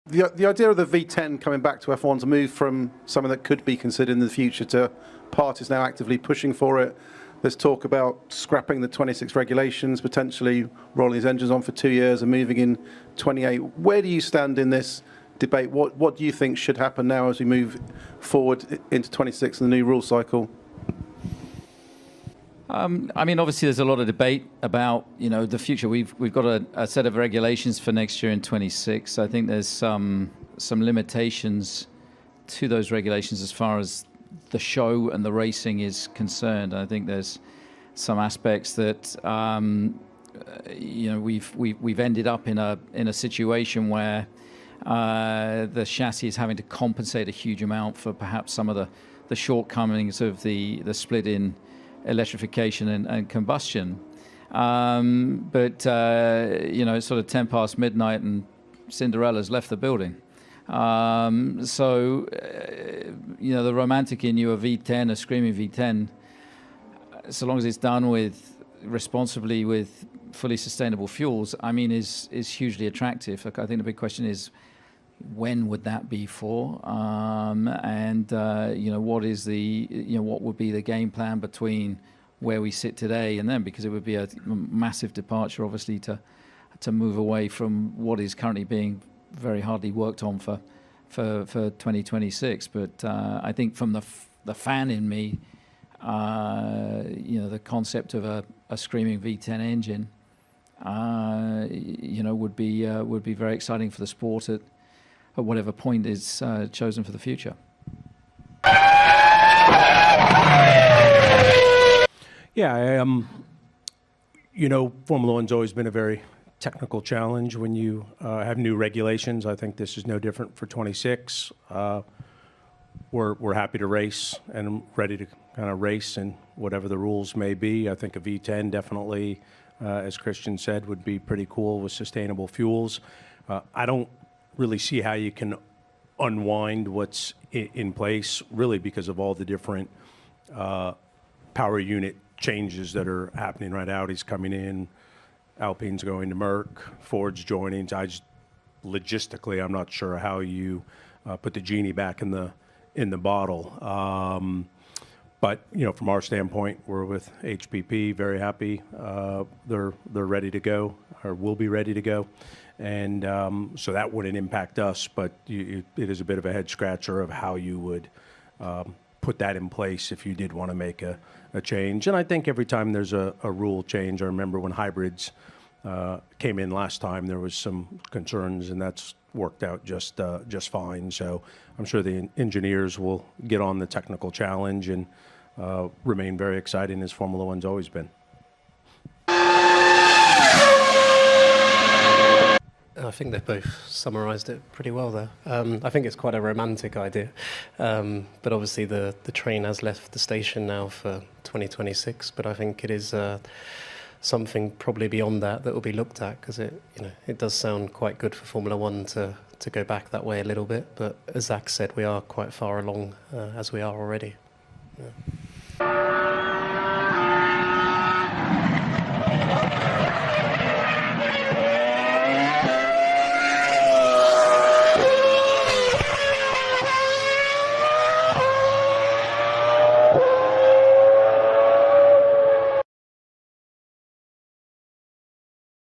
The idea of the V10 coming back to F1 to move from something that could be considered in the future to parties now actively pushing for it. There's talk about scrapping the 26 regulations, potentially rolling these engines on for 2 years and moving in 28. Where do you stand in this debate? What do you think should happen now as we move forward into 26 and the new rule cycle? I mean, obviously, there's a lot of debate about the future. We've got a set of regulations for next year in 26. I think there's some limitations to those regulations as far as the show and the racing is concerned. I think there's some aspects that we've ended up in a situation where the chassis is having to compensate a huge amount for perhaps some of the shortcomings of the split in electrification and combustion. But it's sort of 10 past midnight and Cinderella's left the building. So the romantic in you, a V10, a screaming V10, so long as it's done responsibly with fully sustainable fuels, I mean, is hugely attractive. I think the big question is, when would that be for? What is what would be the game plan between where we sit today and then? Because it would be a massive departure, obviously, to move away from what is currently being very hardly worked on for 2026. But I think from the fan in me, the concept of a screaming V10 engine, would be very exciting for the sport at whatever point is chosen for the future. Yeah, Formula One's always been a very technical challenge when you have new regulations. I think this is no different for 26. We're happy to race and ready to kind of race in whatever the rules may be. I think a V10 definitely, as Christian said, would be pretty cool with sustainable fuels. I don't really see how you can unwind what's in place, really, because of all the different power unit changes that are happening right now. Audi's coming in, Alpine's going to Merck, Ford's joining. Logistically, I'm not sure how you put the genie back in the bottle. But from our standpoint, we're with HPP, very happy. They're ready to go, or will be ready to go, and so that wouldn't impact us. But it is a bit of a head scratcher of how you would put that in place if you did want to make a change. And I think every time there's a rule change, I remember when hybrids came in last time, there was some concerns, and that's worked out just fine. So I'm sure the engineers will get on the technical challenge and remain very exciting, as Formula One's always been. I think they've both summarised it pretty well there. I think it's quite a romantic idea, but obviously the train has left the station now for 2026. But I think it is something probably beyond that will be looked at, because it does sound quite good for Formula One to go back that way a little bit. But as Zach said, we are quite far along as we are already. Yeah.